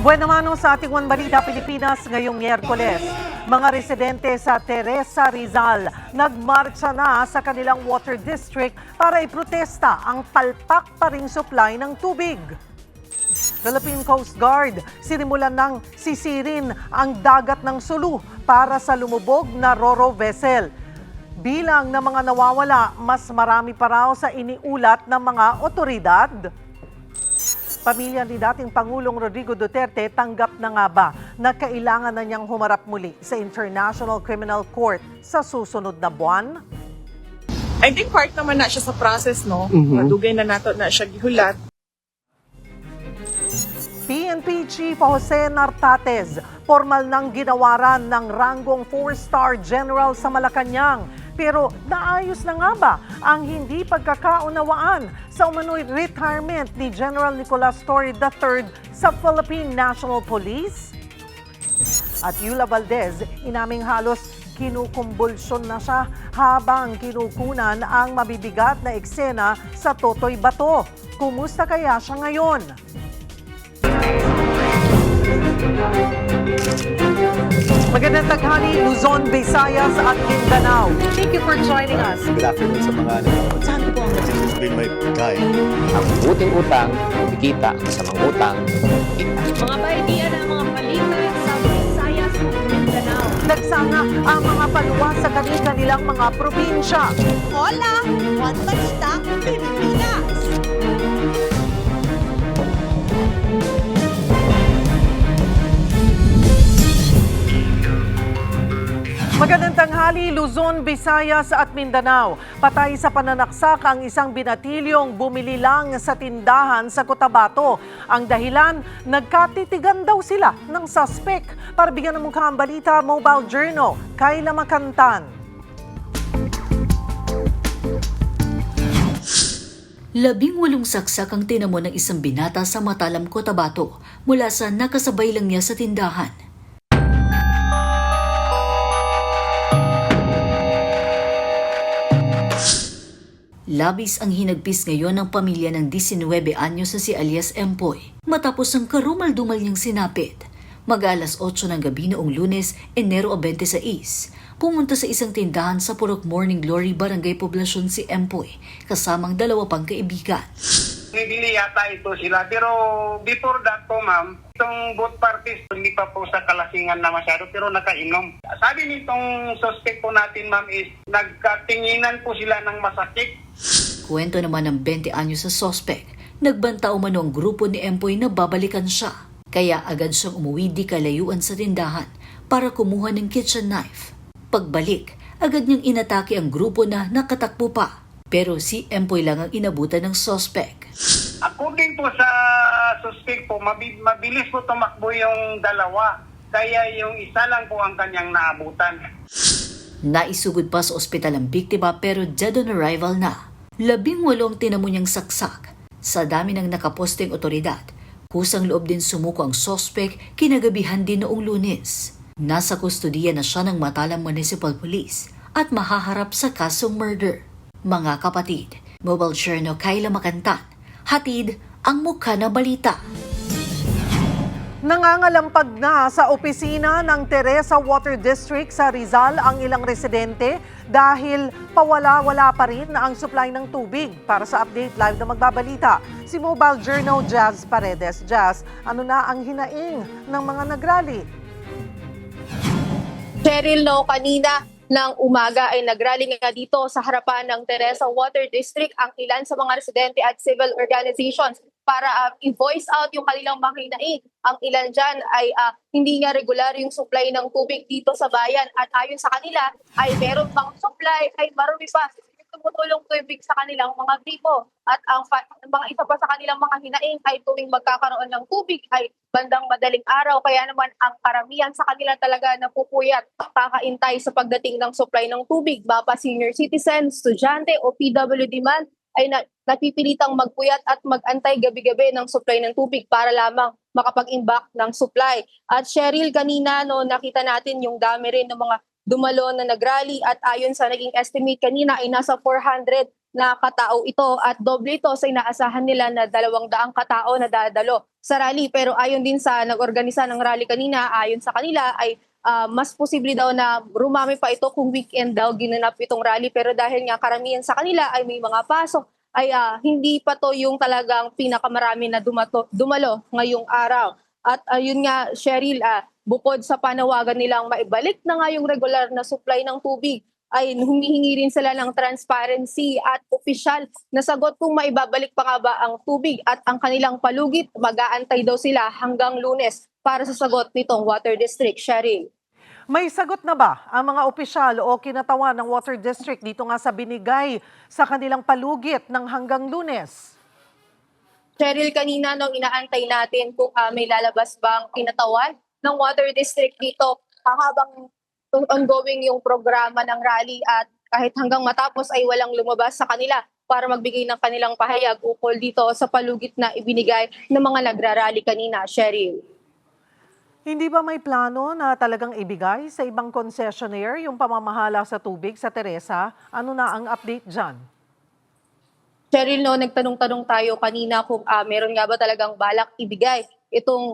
Buwan naman sa ating One Balita Pilipinas ngayong Miyerkules. Mga residente sa Teresa Rizal nagmarcha na sa kanilang water district para iprotesta ang palpak pa ring supply ng tubig. Philippine Coast Guard sinimulan ng sisirin ang dagat ng Sulu para sa lumubog na Ro-Ro vessel. Bilang ng mga nawawala, mas marami pa raw sa iniulat ng mga otoridad. Pamilya ni dating Pangulong Rodrigo Duterte tanggap na nga ba na kailangan na niyang humarap muli sa International Criminal Court sa susunod na buwan? I think part naman na siya sa process, no? Madugay na nato na siya gihulat. PNP Chief Jose Nartates, formal nang ginawaran ng ranggong 4-star general sa Malacanang. Pero naayos na nga ba ang hindi pagkakaunawaan sa umano'y retirement ni General Nicolas Torre III sa Philippine National Police? At Yula Valdez, inaming halos kinukumbulsyon na siya habang kinukunan ang mabibigat na eksena sa Totoy Bato. Kumusta kaya siya ngayon? Magandang taghali, Luzon, Visayas at Mindanao. Thank you for joining us. Good afternoon sa mga nanonood. Saan po ang This has been my guide. Ang buting utang, kumikita sa mga utang. Mga baitiya ng mga palitan sa Visayas at Mindanao. nagsanga ang mga paluwa sa kanilang mga probinsya? Hola! One Balita, Pilipinas! Magandang tanghali, Luzon, Visayas at Mindanao. Patay sa pananaksak ang isang binatilyong bumili lang sa tindahan sa Cotabato. Ang dahilan, nagkatitigan daw sila ng suspect. Para bigyan ng mukha ang balita, Mobile Journal, Kayla Makantan. 18 saksak ang tinamo ng isang binata sa Matalam, Cotabato mula sa nakasabay lang niya sa tindahan. Labis ang hinagpis ngayon ng pamilya ng 19 anyos na si alias Empoy matapos ang karumal-dumal niyang sinapit. Mag-alas 8 ng gabi noong Lunes, Enero 26, pumunta sa isang tindahan sa Purok Morning Glory, Barangay Poblacion si Empoy kasamang dalawa pang kaibigan. Bibili yata ito sila. Pero before that po, ma'am, itong both parties hindi pa po sa kalasingan na masyado pero nakainom. Sabi nitong suspect po natin, ma'am, is nagkatinginan po sila ng masakit. Kwento naman ng 20 anyos sa suspect, nagbanta umano ang grupo ni Empoy na babalikan siya. Kaya agad siyang umuwi di kalayuan sa tindahan para kumuha ng kitchen knife. Pagbalik, agad niyang inatake ang grupo na nakatakbo pa. Pero si Empoy lang ang inabutan ng suspect. According po sa suspect po, mabilis po tumakbo yung dalawa. Kaya yung isa lang po ang kanyang naabutan. Naisugod pa sa ospital ang biktima pero dead on arrival na. 18 ang tinamo niyang saksak. Sa dami ng nakaposteng otoridad, kusang loob din sumuko ang suspect kinagabihan din noong Lunes. Nasa kustudiya na siya ng Matalam Municipal Police at mahaharap sa kasong murder. Mga kapatid, Mobile Journal Kayla Makantan, hatid ang mukha na balita. Nangangalampag na sa opisina ng Teresa Water District sa Rizal ang ilang residente dahil pawala-wala pa rin ang supply ng tubig. Para sa update live na magbabalita, si Mobile Journal Jazz Paredes. Jazz, ano na ang hinaing ng mga nagrally? Cheryl, no, kanina ng umaga ay nagrally nga dito sa harapan ng Teresa Water District ang ilan sa mga residente at civil organizations para i-voice out yung kanilang mga hinaing. Ang ilan dyan ay hindi nga regular yung supply ng tubig dito sa bayan at ayon sa kanila ay meron pang supply ay marami pa tumutulong tubig sa kanilang mga gripo. At ang mga isa pa sa kanilang mga hinaing ay tuwing magkakaroon ng tubig ay bandang madaling araw. Kaya naman ang karamihan sa kanila talaga napupuyat kakaintay sa pagdating ng supply ng tubig. Mapa senior citizen, estudyante o PWD man ay napipilitang magpuyat at magantay gabi-gabi ng supply ng tubig para lamang makapag-imbak ng supply. At Cheryl, kanina no, nakita natin yung dami rin ng mga dumalo na nagrally at ayon sa naging estimate kanina ay nasa 400 na katao ito at doble ito sa inaasahan nila na 200 katao na dadalo sa rally. Pero ayon din sa nag-organisa ng rally kanina, ayon sa kanila ay mas posible daw na rumami pa ito kung weekend daw ginanap itong rally. Pero dahil nga karamihan sa kanila ay may mga pasok, ay hindi pa to yung talagang pinakamarami na dumalo ngayong araw. At yun nga, Cheryl, bukod sa panawagan nilang maibalik na nga yung regular na supply ng tubig, ay humihingi rin sila ng transparency at opisyal na sagot kung maibabalik pa nga ba ang tubig at ang kanilang palugit. Mag-aantay daw sila hanggang Lunes para sa sagot nitong Water District. Cheryl. May sagot na ba ang mga opisyal o kinatawan ng Water District dito nga sa binigay sa kanilang palugit ng hanggang Lunes? Cheryl, kanina nung inaantay natin kung may lalabas bang kinatawan ng Water District dito habang ongoing yung programa ng rally at kahit hanggang matapos ay walang lumabas sa kanila para magbigay ng kanilang pahayag ukol dito sa palugit na ibinigay ng mga nagrarally kanina, Cheryl. Hindi ba may plano na talagang ibigay sa ibang concessionaire yung pamamahala sa tubig sa Teresa? Ano na ang update dyan? Cheryl, no, nagtanong-tanong tayo kanina kung meron nga ba talagang balak ibigay itong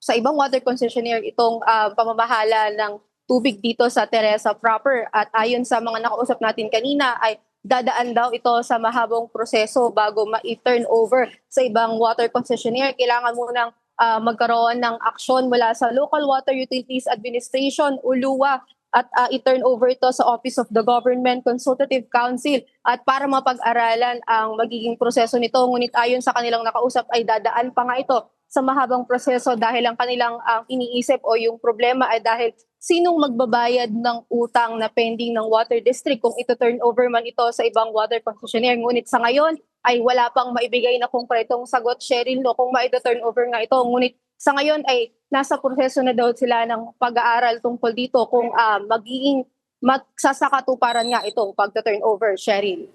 sa ibang water concessionaire itong pamamahala ng tubig dito sa Teresa proper. At ayon sa mga nakausap natin kanina ay dadaan daw ito sa mahabang proseso bago ma-turn over sa ibang water concessionaire. Kailangan munang magkaroon ng aksyon mula sa Local Water Utilities Administration, ULUA, at i-turn over ito sa Office of the Government Consultative Council at para mapag-aralan ang magiging proseso nito. Ngunit ayon sa kanilang nakausap ay dadaan pa nga ito sa mahabang proseso dahil ang kanilang iniisip o yung problema ay dahil sinong magbabayad ng utang na pending ng Water District kung ito turn over man ito sa ibang water concessionaire. Ngunit sa ngayon ay wala pang maibigay na konkretong sagot, Cheryl, no, kung ma-turn over nga ito. Ngunit sa ngayon ay nasa proseso na daw sila ng pag-aaral tungkol dito kung magiging magsasakatuparan nga itong pag-turn over, Cheryl.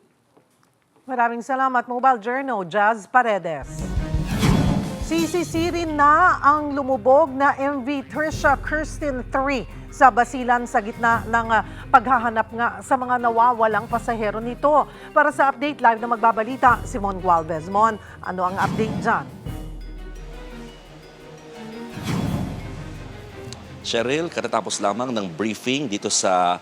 Maraming salamat, Mobile Journal, Jazz Paredes. Sisisirin na ang lumubog na MV Trisha Kirsten 3 sa Basilan sa gitna ng paghahanap nga sa mga nawawalang pasahero nito. Para sa update live na magbabalita, Simon Gualvez. Mon, ano ang update dyan? Cheryl, katatapos lamang ng briefing dito sa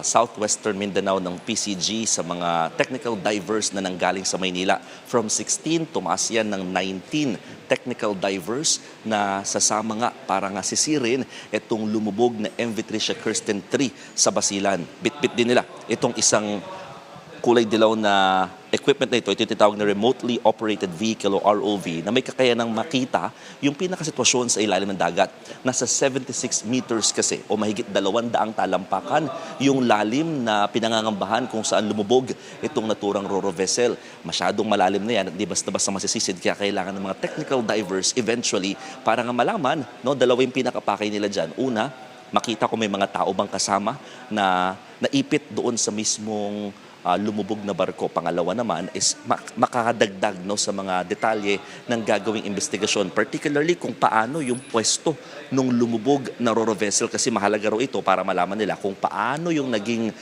Southwestern Mindanao ng PCG sa mga technical divers na nanggaling sa Maynila. From 16, tumaas yan ng 19 technical divers na sasama nga para nga sisirin itong lumubog na MV Trisha Kirsten 3 sa Basilan. Bit-bit din nila itong isang kulay dilaw na equipment na ito tinatawag na remotely operated vehicle o ROV na may kakayanang makita yung pinakasitwasyon sa ilalim ng dagat. Nasa 76 meters kasi o mahigit 200 talampakan yung lalim na pinangangambahan kung saan lumubog itong naturang RoRo vessel. Masyadong malalim na yan at di basta-basta masisisid kaya kailangan ng mga technical divers eventually para nga malaman, no, dalawa yung pinakapakay nila dyan. Una, makita kung may mga tao bang kasama na naipit doon sa mismong lumubog na barko. Pangalawa naman is makakadagdag, no, sa mga detalye ng gagawing investigasyon, particularly kung paano yung pwesto nung lumubog na RoRo vessel kasi mahalaga raw ito para malaman nila kung paano yung naging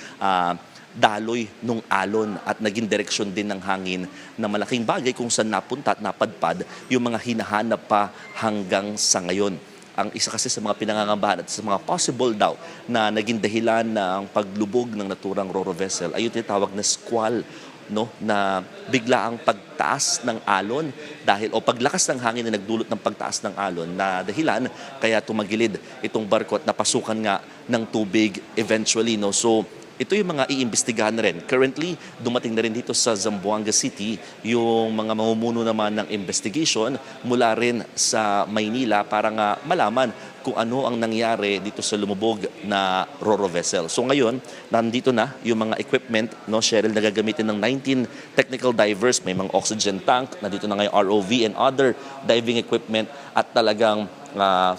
daloy nung alon at naging direksyon din ng hangin na malaking bagay kung saan napunta at napadpad yung mga hinahanap pa hanggang sa ngayon. Ang isa kasi sa mga pinangangambahan at sa mga possible daw na naging dahilan ng paglubog ng naturang RoRo vessel ay yung tinatawag na squall, no, na bigla ang pagtaas ng alon dahil o paglakas ng hangin na nagdulot ng pagtaas ng alon na dahilan kaya tumagilid itong barko at napasukan nga ng tubig eventually, no. So ito yung mga iimbestigahan na rin. Currently, dumating na rin dito sa Zamboanga City yung mga mamumuno naman ng investigation mula rin sa Maynila para nga malaman kung ano ang nangyari dito sa lumubog na RoRo vessel. So ngayon, nandito na yung mga equipment, no, Cheryl, na gagamitin ng 19 technical divers. May mga oxygen tank, nandito na ngayon ROV and other diving equipment at talagang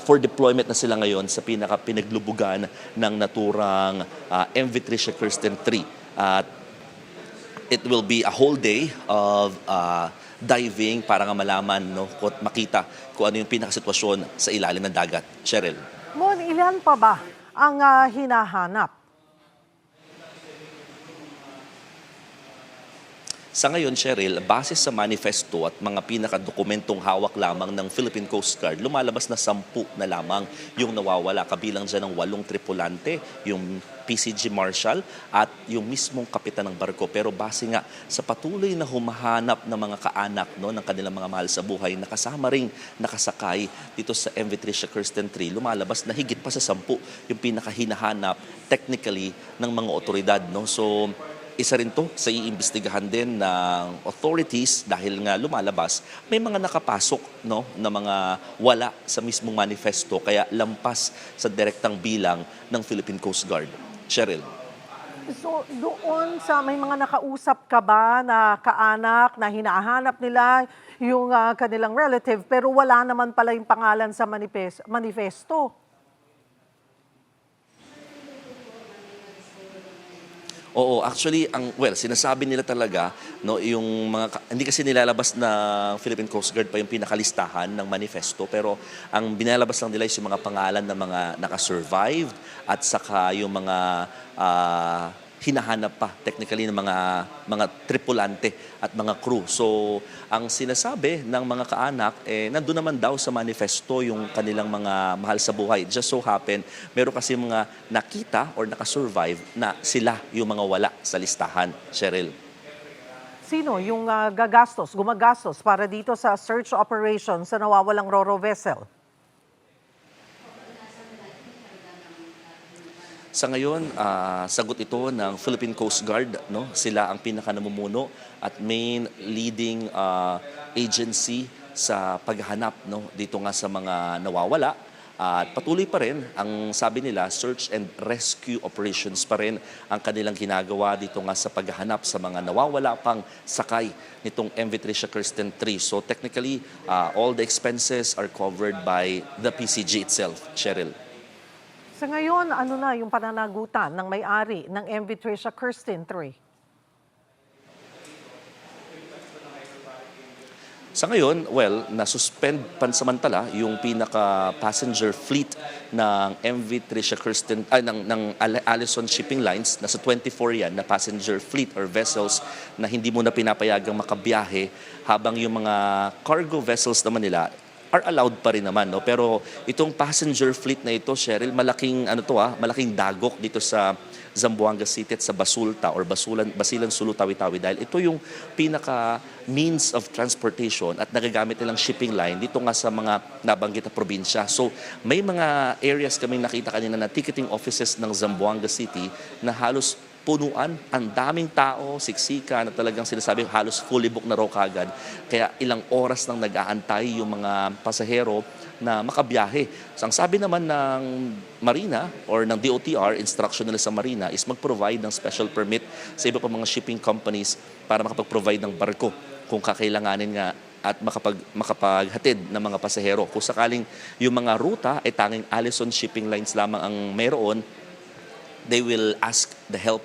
for deployment na sila ngayon sa pinaglubugan ng naturang MV Trisha Kirsten 3. It will be a whole day of diving para nga malaman, no, makita kung ano yung pinakasitwasyon sa ilalim ng dagat. Cheryl. Mon, ilan pa ba ang hinahanap? Sa ngayon, Cheryl, base sa manifesto at mga pinakadokumentong hawak lamang ng Philippine Coast Guard, lumalabas na 10 na lamang yung nawawala. Kabilang dyan ng 8 tripulante, yung PCG Marshal at yung mismong kapitan ng barko. Pero base nga sa patuloy na humahanap ng mga kaanak ng kanilang mga mahal sa buhay, nakasama ring nakasakay dito sa MV Tricia Kirsten 3, lumalabas na higit pa sa 10 yung pinakahinahanap technically ng mga otoridad. So, isa rin to sa iimbestigahan din ng authorities dahil nga lumalabas may mga nakapasok na mga wala sa mismong manifesto kaya lampas sa direktang bilang ng Philippine Coast Guard. Cheryl. So doon sa may mga nakausap ka ba na kaanak na hinahanap nila yung kanilang relative pero wala naman pala yung pangalan sa manifesto? Oo, actually, sinasabi nila talaga, yung hindi kasi nilalabas na Philippine Coast Guard pa yung pinakalistahan ng manifesto, pero ang binalabas lang nila is yung mga pangalan ng mga nakasurvived at saka yung mga hinahanap pa technically ng mga tripulante at mga crew. So, ang sinasabi ng mga kaanak, nandun naman daw sa manifesto yung kanilang mga mahal sa buhay. Just so happen, meron kasi mga nakita or nakasurvive na sila yung mga wala sa listahan. Cheryl. Sino yung gumagastos para dito sa search operation sa nawawalang Ro-Ro vessel? Sa ngayon, sagot ito ng Philippine Coast Guard. Sila ang pinakanamumuno at main leading agency sa paghahanap dito nga sa mga nawawala. At patuloy pa rin, ang sabi nila, search and rescue operations pa rin ang kanilang ginagawa dito nga sa paghahanap sa mga nawawala pang sakay nitong MV Tricia Kirsten 3. So technically, all the expenses are covered by the PCG itself. Cheryl. Sa ngayon, ano na yung pananagutan ng may-ari ng MV Tricia Kirsten 3? Sa ngayon, nasuspend pansamantala yung pinaka-passenger fleet ng MV Tricia Kirsten, ng Allison Shipping Lines. Nasa 24 yan na passenger fleet or vessels na hindi mo na pinapayagang makabiyahe habang yung mga cargo vessels naman nila are allowed pa rin naman. Pero itong passenger fleet na ito, Cheryl, malaking dagok dito sa Zamboanga City at sa Basulta or Basilan, Sulu, Tawi-Tawi dahil ito yung pinaka means of transportation at nagagamit nilang shipping line dito nga sa mga nabanggit na probinsya. So may mga areas kaming nakita kanina na ticketing offices ng Zamboanga City na halos punuan, ang daming tao, siksika na talagang sinasabing halos fully booked na raw kagad. Kaya ilang oras nang nag-aantay yung mga pasahero na makabiyahe. So, ang sabi naman ng Marina or ng DOTR, instruction nila sa Marina is mag-provide ng special permit sa iba pa mga shipping companies para makapag-provide ng barko kung kakailanganin nga at makapaghatid ng mga pasahero. Kung sakaling yung mga ruta ay tanging Allison Shipping Lines lamang ang mayroon, they will ask the help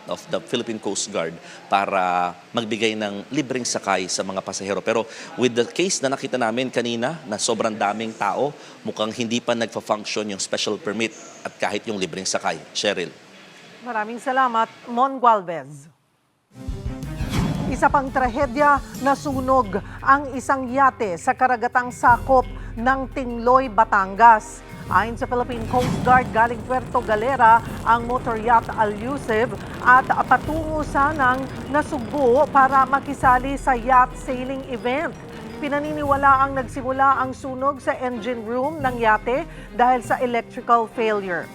of the Philippine Coast Guard para magbigay ng libreng sakay sa mga pasahero. Pero with the case na nakita namin kanina na sobrang daming tao, mukhang hindi pa nagfa-function yung special permit at kahit yung libreng sakay. Cheryl. Maraming salamat, Mon Gualvez. Isa pang trahedya, nasunog ang isang yate sa karagatang sakop ng Tingloy, Batangas. Ayon sa Philippine Coast Guard, galing Puerto Galera ang motor yacht Al-Yusuf at patungo sanang nasugbo para makisali sa yacht sailing event. Pinaniniwala ang nagsimula ang sunog sa engine room ng yate dahil sa electrical failure.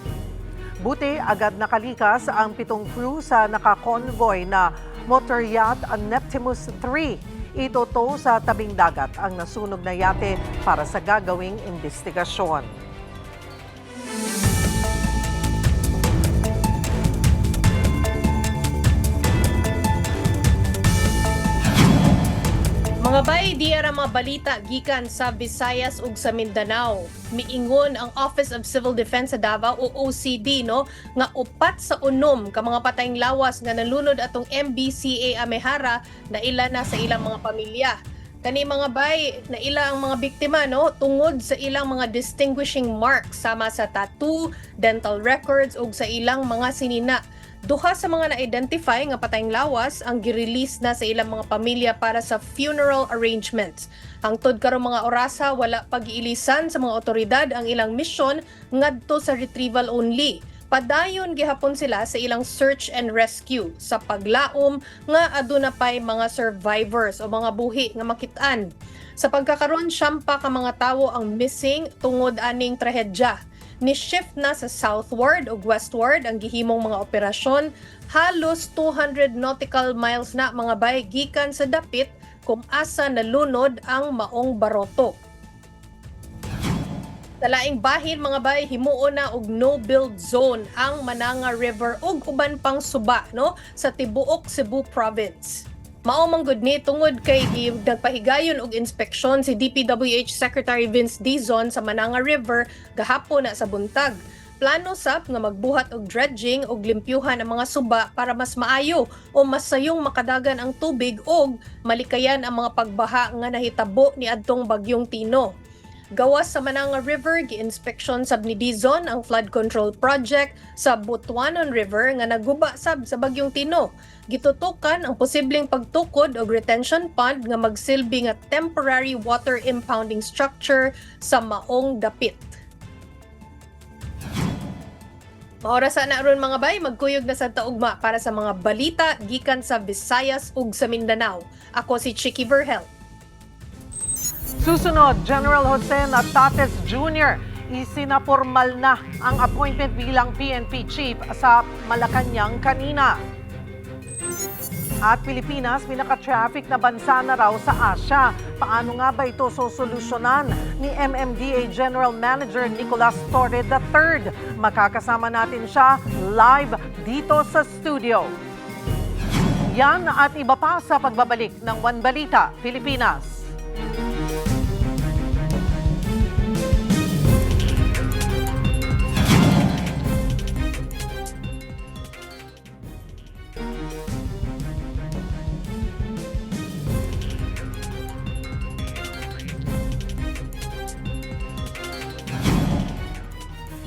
Buti agad nakalikas ang 7 crew sa nakakonvoy na motor yacht Neptimus 3. Itoto sa tabing dagat ang nasunog na yate para sa gagawing investigasyon. Mga bay, di ara mga balita gikan sa Visayas ug sa Mindanao. Miingon ang Office of Civil Defense sa Davao o OCD nga 4 sa 6 ka mga patayng lawas nga nalunod atong MBCA Amehara na ila na sa ilang mga pamilya. Kani mga bay, na ila ang mga biktima tungod sa ilang mga distinguishing marks sama sa tattoo, dental records ug sa ilang mga sinina. Duha sa mga na-identify nga patayng lawas ang girelease na sa ilang mga pamilya para sa funeral arrangements. Hangtod karong mga orasa, wala pag-iilisan sa mga otoridad ang ilang misyon ngadto sa retrieval only. Padayon gihapon sila sa ilang search and rescue sa paglaom nga aduna pay mga survivors o mga buhi nga makitaan. Sa pagkakaroon, siyampa ka mga tawo ang missing tungod aning trahedya. Ni-shift na sa southward o westward ang gihimong mga operasyon. Halos 200 nautical miles na mga bay gikan sa dapit kung asa nalunod ang maong baroto. Sa laing bahin mga bay, himuo na og no-build zone ang Mananga River ug uban pang suba no sa tibuok Cebu Province. Mao man gud ni tungod kay nagpahigayon og inspeksyon si DPWH Secretary Vince Dizon sa Mananga River gahapon na sa buntag. Plano sab nga magbuhat og dredging og limpyuhan ang mga suba para mas maayo o mas sayong makadagan ang tubig og malikayan ang mga pagbaha nga nahitabo ni adtong bagyong Tino. Gawas sa Mananga River, gi-inspeksyon sab ni Dizon ang flood control project sa Butuanon River nga naguba sab sa bagyong Tino. Gitutukan ang posibleng pagtukod og retention pond nga magsilbi nga temporary water impounding structure sa maong dapit. Maorasa na ron mga bay, magkuyog na sa taugma para sa mga balita gikan sa Visayas ug sa Mindanao. Ako si Chicky Verhel. Susunod, General Jose Natates Jr. Isinapormal na ang appointment bilang PNP Chief sa Malacanang kanina. At Pilipinas, pinaka-traffic na bansa na raw sa Asia. Paano nga ba ito sosolusyonan ni MMDA General Manager Nicolas Torre III? Makakasama natin siya live dito sa studio. Yan at iba pa sa pagbabalik ng One Balita, Pilipinas.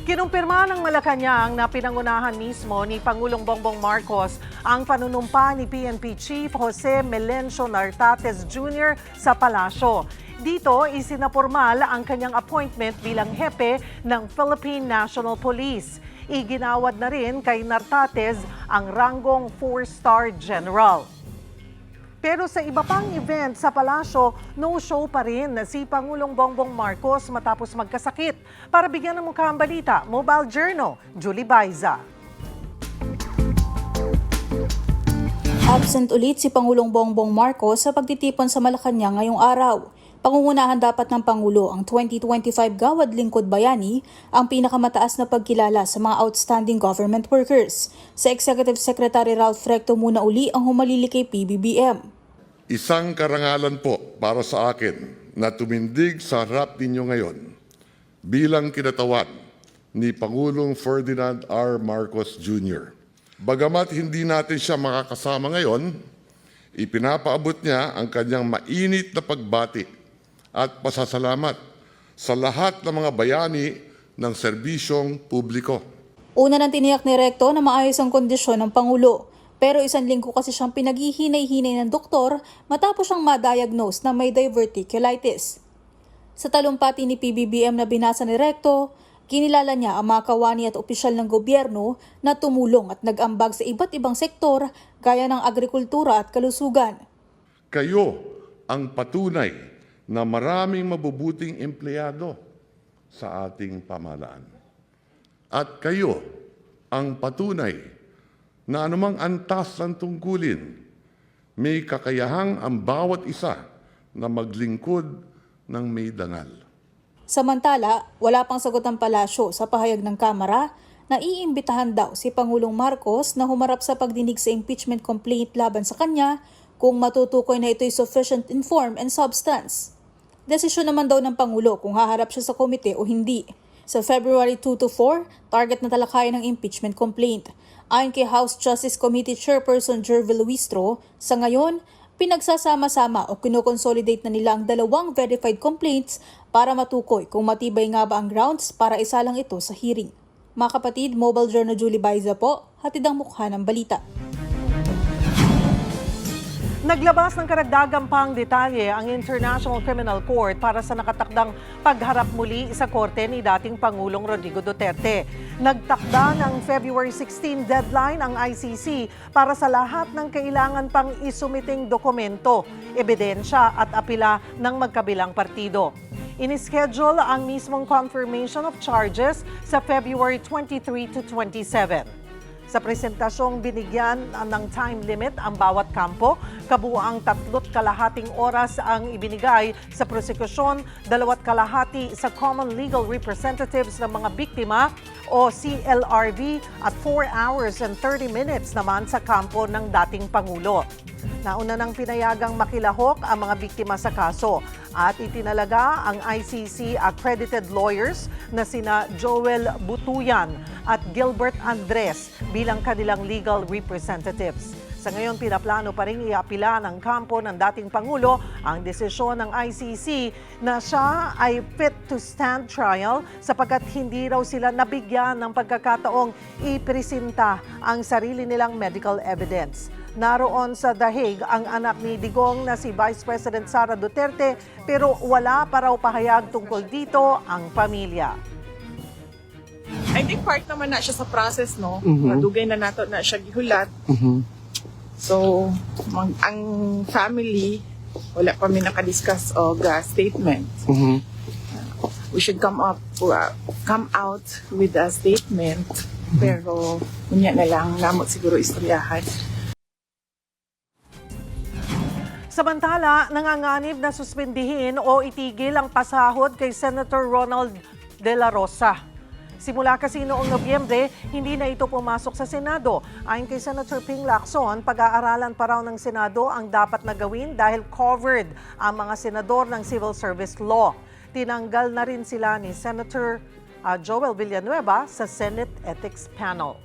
Kinumpirma ng Malacanang na pinangunahan mismo ni Pangulong Bongbong Marcos ang panunumpa ni PNP Chief Jose Melencio Nartates Jr. sa palasyo. Dito, isinapormal ang kanyang appointment bilang hepe ng Philippine National Police. Iginawad na rin kay Nartates ang ranggong 4-star general. Pero sa iba pang event sa palasyo, no-show pa rin si Pangulong Bongbong Marcos matapos magkasakit. Para bigyan ng mukha ang balita, Mobile Journal, Julie Baiza. Absent ulit si Pangulong Bongbong Marcos sa pagtitipon sa Malacanang ngayong araw. Pangungunahan dapat ng Pangulo ang 2025 Gawad Lingkod Bayani, ang pinakamataas na pagkilala sa mga outstanding government workers. Sa Executive Secretary Ralph Recto muna uli ang humalili kay PBBM. Isang karangalan po para sa akin na tumindig sa harap ninyo ngayon bilang kinatawan ni Pangulong Ferdinand R. Marcos Jr. Bagamat hindi natin siya makakasama ngayon, ipinapaabot niya ang kanyang mainit na pagbati at pasasalamat sa lahat ng mga bayani ng serbisyong publiko. Una nang tiniyak ni Recto na maayos ang kondisyon ng Pangulo. Pero 1 linggo kasi siyang pinaghihinay-hinay ng doktor matapos siyang ma-diagnose na may diverticulitis. Sa talumpati ni PBBM na binasa ni Recto, kinilala niya ang mga kawani at opisyal ng gobyerno na tumulong at nag-ambag sa iba't ibang sektor gaya ng agrikultura at kalusugan. Kayo ang patunay na maraming mabubuting empleyado sa ating pamahalaan. At kayo ang patunay na anumang antas ng tungkulin, may kakayahang ang bawat isa na maglingkod ng may dangal. Samantala, wala pang sagot ang palasyo sa pahayag ng Kamara na iimbitahan daw si Pangulong Marcos na humarap sa pagdinig sa impeachment complaint laban sa kanya kung matutukoy na ito'y sufficient in form and substance. Desisyon naman daw ng Pangulo kung haharap siya sa komite o hindi. Sa February 2 to 4, target na talakayan ng impeachment complaint. Ayon kay House Justice Committee Chairperson Jervil Luistro, sa ngayon, pinagsasama-sama o kinoconsolidate na nila ang 2 verified complaints para matukoy kung matibay nga ba ang grounds para isalang ito sa hearing. Mga kapatid, Mobile Journal Julie Baiza po, hatid ang mukha ng balita. Naglabas ng karagdagang pang detalye ang International Criminal Court para sa nakatakdang pagharap muli sa korte ni dating Pangulong Rodrigo Duterte. Nagtakda ng February 16 deadline ang ICC para sa lahat ng kailangan pang isumiting dokumento, ebidensya at apila ng magkabilang partido. Inischedule ang mismong confirmation of charges sa February 23 to 27. Sa presentasyong binigyan ng time limit ang bawat kampo, kabuuang 3.5 oras ang ibinigay sa prosekusyon, 2.5 sa Common Legal Representatives ng mga biktima o CLRV at 4 hours and 30 minutes naman sa kampo ng dating Pangulo. Nauna nang pinayagang makilahok ang mga biktima sa kaso at itinalaga ang ICC accredited lawyers na sina Joel Butuyan at Gilbert Andres bilang kanilang legal representatives. Sa ngayon, pinaplano pa rin iapila ng kampo ng dating Pangulo ang desisyon ng ICC na siya ay fit to stand trial sapagkat hindi raw sila nabigyan ng pagkakataong ipresenta ang sarili nilang medical evidence. Naroon sa The Hague ang anak ni Digong na si Vice President Sara Duterte pero wala pa raw pahayag tungkol dito ang pamilya. I think part naman na siya sa process, no? Madugay na nato na siya gihulat. So, ang family, wala pa mi nakadiscuss og statement. We should come out with a statement. Pero, kunya na lang, namot siguro istoryahan. Samantala, nanganganib na suspendihin o itigil ang pasahod kay Senator Ronald De La Rosa. Simula kasi noong Nobyembre, hindi na ito pumasok sa Senado. Ayon kay Senator Ping Lacson, pag-aaralan pa raw ng Senado ang dapat na gawin dahil covered ang mga senador ng Civil Service Law. Tinanggal na rin sila ni Senator Joel Villanueva sa Senate Ethics Panel.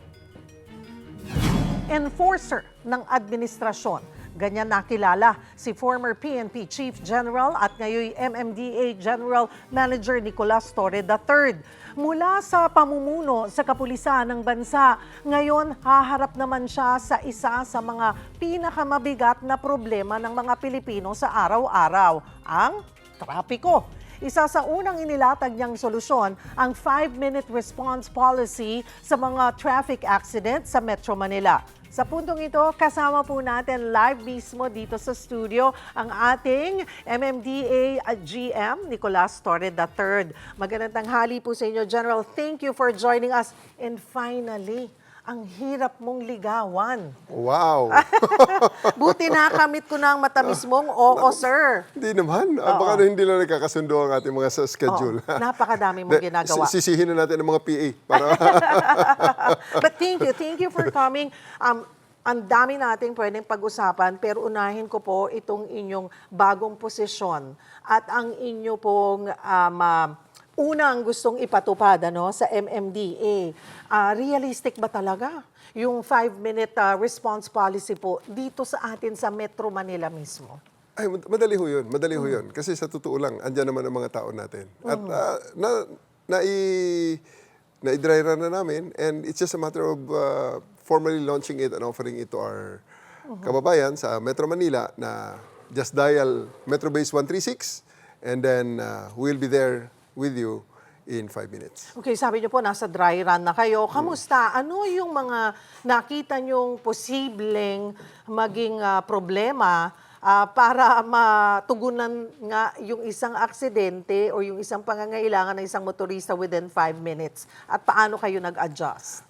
Enforcer ng administrasyon. Ganyan nakilala si former PNP Chief General at ngayon MMDA General Manager Nicolas Torre III. Mula sa pamumuno sa kapulisan ng bansa, ngayon haharap naman siya sa isa sa mga pinakamabigat na problema ng mga Pilipino sa araw-araw, ang trapiko. Isa sa unang inilatag niyang solusyon ang 5-minute response policy sa mga traffic accident sa Metro Manila. Sa puntong ito, kasama po natin live mismo dito sa studio ang ating MMDA GM, Nicolas Torre III. Magandang tanghali po sa inyo, General. Thank you for joining us. And finally, ang hirap mong ligawan. Wow! Buti nakamit ko na ang matamis mong oo, sir. Hindi naman. Baka hindi lang nagkakasundo ang ating mga sa schedule. Napakadami mong ginagawa. Sisihin na natin ang mga PA. Para But thank you for coming. Ang dami nating pwedeng pag-usapan, pero unahin ko po itong inyong bagong posisyon at ang inyo pong unang gustong ipatupad sa MMDA. Realistic ba talaga yung 5-minute response policy po dito sa atin sa Metro Manila mismo? ay, madali ho yun. Madali ho yun. Kasi sa totoo lang, andyan naman ang mga tao natin. At na-dry run na namin, and it's just a matter of formally launching it and offering it to our kababayan sa Metro Manila na just dial Metro Base 136 and then we'll be there with you in 5 minutes. Okay, sabi niyo po nasa dry run na kayo. Kamusta? Ano yung mga nakita niyong posibleng maging problema para matugunan nga yung isang aksidente o yung isang pangangailangan ng isang motorista within 5 minutes? At paano kayo nag-adjust?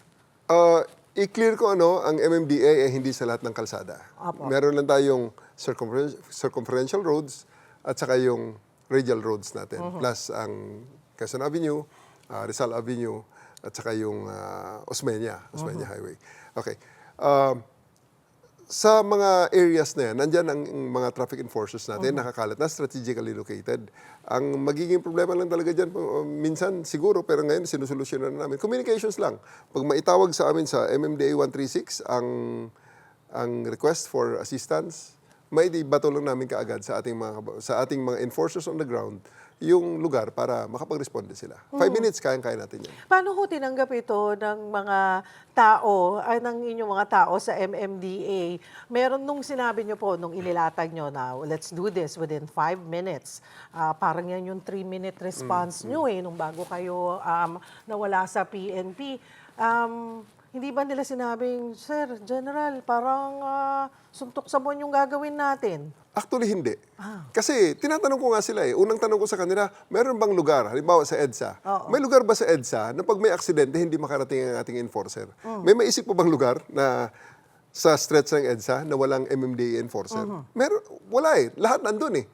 I-clear ko ang MMDA ay hindi sa lahat ng kalsada. Apo. Meron lang tayong circumferential roads at saka yung radial roads natin. Plus ang Quezon Avenue, Rizal Avenue, at saka yung Osmeña Highway. Okay. Sa mga areas na yan, nandyan ang mga traffic enforcers natin, nakakalat na, strategically located. Ang magiging problema lang talaga dyan, minsan siguro, pero ngayon sinusolusyonan na namin. Communications lang. Pag maitawag sa amin sa MMDA 136, ang request for assistance, may bato lang namin kaagad sa ating mga enforcers on the ground yung lugar para makapag-responde sila. 5 minutes, kayang-kaya natin yan. Paano ho tinanggap ito ng mga tao, ng inyong mga tao sa MMDA? Meron nung sinabi nyo po, nung inilatag nyo na, let's do this within 5 minutes. Parang yan yung 3-minute response nyo nung bago kayo nawala sa PNP. Hindi ba nila sinabing, Sir, General, parang suntok sa buwan yung gagawin natin? Actually, hindi. Kasi tinatanong ko nga sila Unang tanong ko sa kanila, meron bang lugar, halimbawa sa EDSA, may lugar ba sa EDSA na pag may aksidente, hindi makarating ang ating enforcer? May maisip pa bang lugar na sa stretch ng EDSA na walang MMDA enforcer? Meron, wala Lahat nandun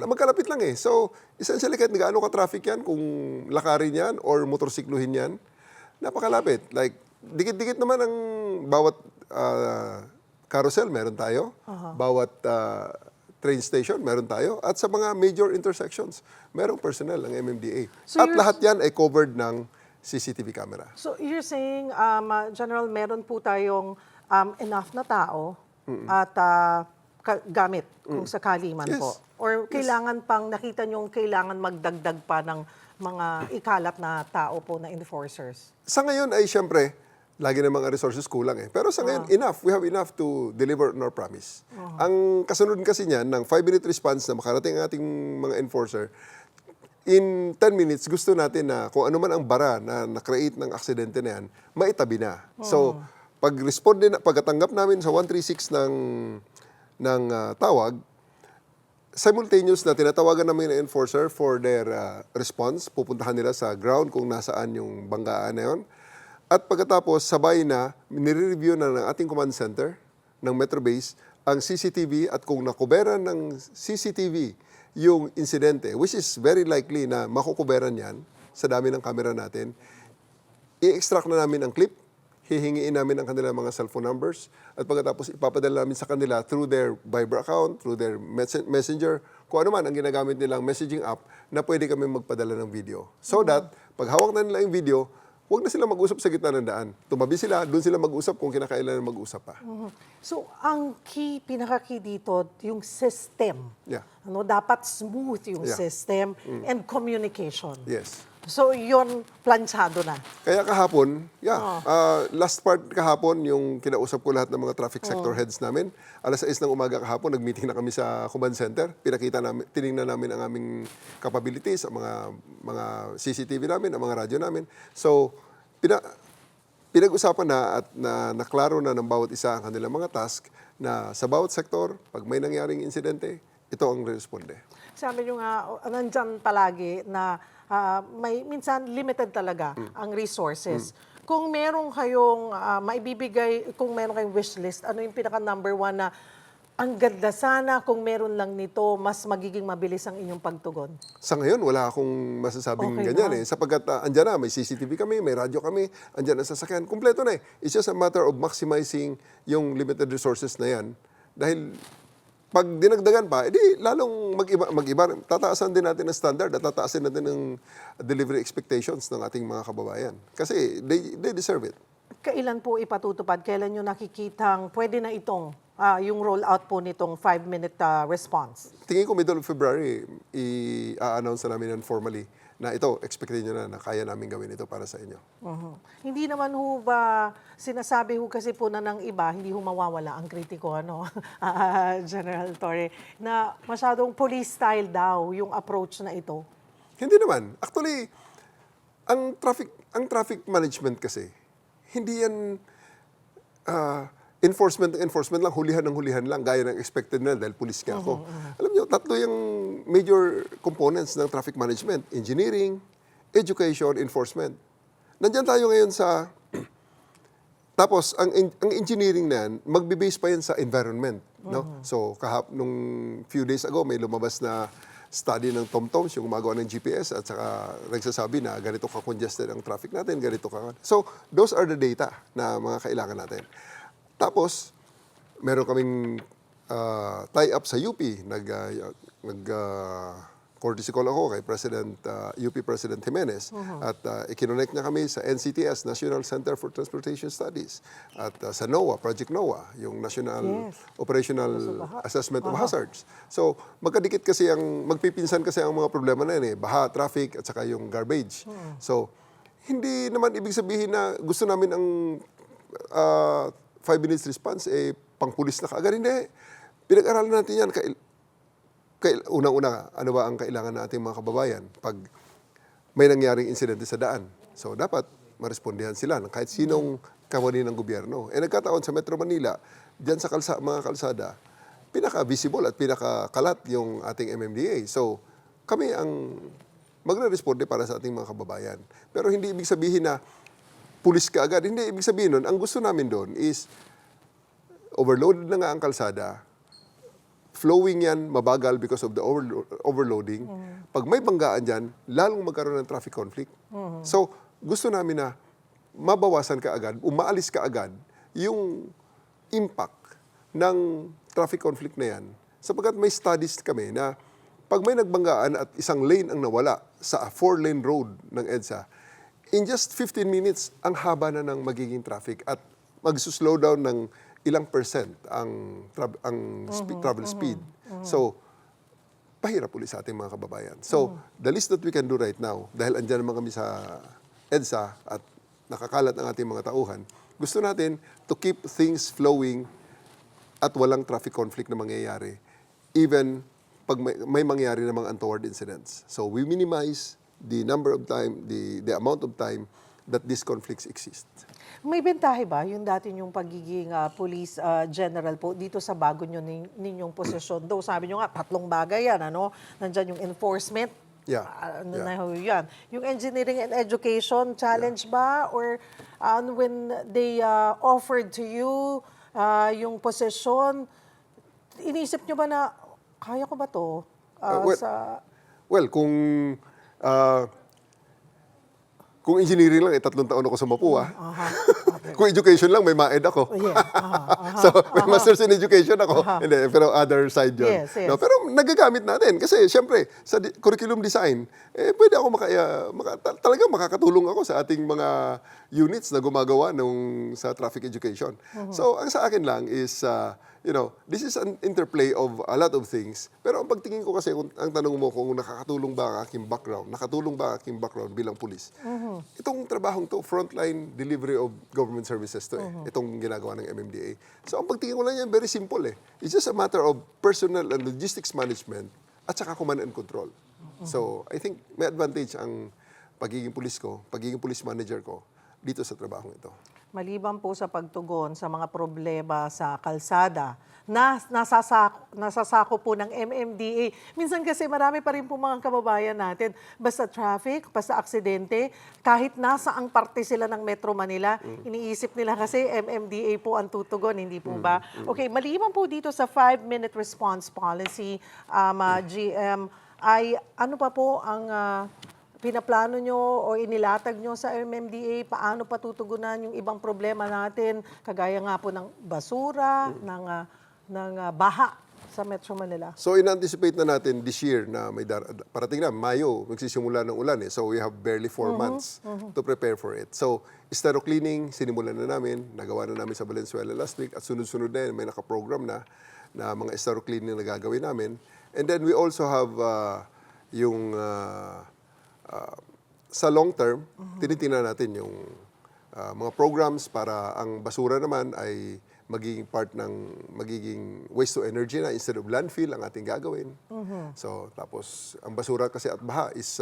Magkalapit lang So, essentially, kahit gaano ka-traffic yan, kung lakarin yan or motorsikluhin yan, napakalapit. Like, dikit-dikit naman ang bawat carousel, meron tayo. Bawat train station, meron tayo. At sa mga major intersections, merong personnel ng MMDA. So at lahat yan ay covered ng CCTV camera. So you're saying, General, meron po tayong enough na tao at gamit kung sakali man Yes. po? Or kailangan pang, nakita nyo kailangan magdagdag pa ng mga ikalat na tao po na enforcers? Sa ngayon ay siyempre, lagi na mga resources kulang Pero sa ngayon, enough. We have enough to deliver on our promise. Ang kasunod kasi niyan, ng 5-minute response na makarating ang ating mga enforcer, in 10 minutes, gusto natin na kung ano man ang bara na na-create ng aksidente na yan, maitabi na. So, pagkatanggap namin sa 136 ng tawag, simultaneous na tinatawagan namin ng enforcer for their response. Pupuntahan nila sa ground kung nasaan yung banggaan na yun. At pagkatapos, sabay na, nire-review na ng ating command center ng Metro Base ang CCTV at kung nakuberan ng CCTV yung insidente, which is very likely na makukuberan yan sa dami ng camera natin, i-extract na namin ang clip, hihingiin namin ang kanilang mga cellphone numbers, at pagkatapos ipapadala namin sa kanila through their Viber account, through their messenger, kung ano man ang ginagamit nilang messaging app na pwede kami magpadala ng video. So that, pag hawak na nila yung video, huwag na sila mag-usap sa gitna ng daan. Tumabi sila, doon sila mag-usap kung kinakailangan mag-usap pa. So, ang pinaka-key dito, yung system. Yeah. Dapat smooth yung Yeah. system and communication. Yes. So, yun, planchado na. Kaya kahapon, last part kahapon, yung kinausap ko lahat ng mga traffic sector heads namin, 6:00 ng umaga kahapon, nag-meeting na kami sa command center. Tiningnan namin ang aming capabilities, ang mga CCTV namin, ang mga radyo namin. So, pinag-usapan na at naklaro na ng bawat isa ang kanilang mga task na sa bawat sektor, pag may nangyaring insidente, ito ang responde. Sabi nyo nga, nandyan palagi na may minsan limited talaga ang resources. Kung meron kayong maibibigay, kung meron kayong wish list, ano yung pinaka number 1 na ang ganda sana kung meron lang nito, mas magiging mabilis ang inyong pagtugon? Sa ngayon, wala akong masasabing Okay ganyan na. Sapagkat andyan na, may CCTV kami, may radyo kami, andyan na sasakyan. Kompleto na It's just a matter of maximizing yung limited resources na yan. Dahil pag dinagdagan pa, edi lalong mag-iba. Tataasan din natin ang standard at tataasin natin ang delivery expectations ng ating mga kababayan. Kasi they deserve it. Kailan po ipatutupad? Kailan nyo nakikitang pwede na itong yung rollout po nitong 5-minute response? Tingin ko middle of February, i-announce na namin yan formally na ito, expected nyo na kaya namin gawin ito para sa inyo. Hindi naman ho ba, sinasabi ho kasi po na ng iba, hindi ho mawawala ang kritiko, General Torre, na masyadong police style daw yung approach na ito. Hindi naman. Actually, ang traffic management kasi, hindi yan enforcement lang, hulihan lang, gaya ng expected na dahil police nga ako. Alam niyo, tatlo yung major components ng traffic management: engineering, education, enforcement. Nandiyan tayo ngayon sa... Tapos, ang engineering na yan, magbe-base pa yan sa environment. No? So, nung few days ago, may lumabas na study ng TomToms, yung gumagawa ng GPS, at saka nagsasabi na ganito ka-congested ang traffic natin, ganito ka... So, those are the data na mga kailangan natin. Tapos, meron kaming tie-up sa UP, courtesy call ako kay UP President Jimenez at ikinonect niya kami sa NCTS, National Center for Transportation Studies, at sa NOAA, Project NOAA, yung National Operational Assessment of Hazards. So, magkadikit kasi magpipinsan kasi ang mga problema na yan baha, traffic, at saka yung garbage. So, hindi naman ibig sabihin na gusto namin ang 5 minutes response, pangpulis na kaagad. Hindi. Pinag-aralan natin yan. Unang-una, ano ba ang kailangan ng ating mga kababayan pag may nangyaring insidente sa daan? So, dapat marespondihan sila ng kahit sinong kawani ng gobyerno. Nagkataon sa Metro Manila, diyan sa mga kalsada, pinaka-visible at pinaka-kalat yung ating MMDA. So, kami ang magre-responde para sa ating mga kababayan. Pero hindi ibig sabihin na pulis ka agad. Hindi ibig sabihin nun, ang gusto namin doon is overloaded na nga ang kalsada, flowing yan, mabagal because of the overloading. Pag may banggaan dyan, lalong magkaroon ng traffic conflict. So, gusto namin na mabawasan ka agad, umaalis ka agad, yung impact ng traffic conflict na yan. Sapagkat may studies kami na pag may nagbanggaan at isang lane ang nawala sa 4-lane road ng EDSA, in just 15 minutes, ang haba na ng magiging traffic at mag-slow down ng ilang percent ang travel speed. So, pahirap ulit sa ating mga kababayan. So, the least that we can do right now, dahil andyan naman kami sa EDSA at nakakalat ang ating mga tauhan, gusto natin to keep things flowing at walang traffic conflict na mangyayari, even pag may mangyari namang untoward incidents. So, we minimize the number of time, the amount of time that these conflicts exist. May bentahe ba yung dati yung pagiging police general po dito sa bago nyo ninyong posisyon? Though sabi nyo nga, 3 bagay yan, ano? Nandyan yung enforcement, na yan. Yung engineering and education, challenge ba? Or when they offered to you yung posisyon, inisip nyo ba na, kaya ko ba to? Well, kung engineering lang, 3 taon ako sa Mapua. Kung education lang, may MAED ako. So, may master's in education ako. Hindi, pero other side yun. Yes. No, pero nagagamit natin. Kasi, syempre, sa curriculum design, pwede ako talagang makakatulong ako sa ating mga units na gumagawa sa traffic education. So, ang sa akin lang is, this is an interplay of a lot of things. Pero ang pagtingin ko kasi, ang tanong mo kung nakakatulong ba ang aking background bilang pulis. Itong trabahong to, frontline delivery of government services to itong ginagawa ng MMDA. So ang pagtingin ko lang yan, very simple It's just a matter of personnel and logistics management at saka command and control. So I think may advantage ang pagiging pulis manager ko dito sa trabahong ito. Maliban po sa pagtugon sa mga problema sa kalsada, nasasako po ng MMDA. Minsan kasi marami pa rin po mga kababayan natin, basta traffic, basta aksidente, kahit nasa ang parte sila ng Metro Manila, iniisip nila kasi MMDA po ang tutugon, hindi po ba? Okay, maliban po dito sa 5-minute response policy, GM, ay ano pa po ang pinaplano nyo o inilatag nyo sa MMDA, paano patutugunan yung ibang problema natin, kagaya nga po ng basura, ng baha sa Metro Manila? So, in-anticipate na natin this year na may parating na, Mayo, magsisimula ng ulan So, we have barely 4 months to prepare for it. So, estero cleaning, sinimulan na namin, nagawa na namin sa Valenzuela last week, at sunod-sunod na may nakaprogram na mga estero cleaning na gagawin namin. And then, we also have sa long term, tinitingnan natin yung mga programs para ang basura naman ay magiging magiging waste to energy na instead of landfill ang ating gagawin. So, tapos, ang basura kasi at baha is,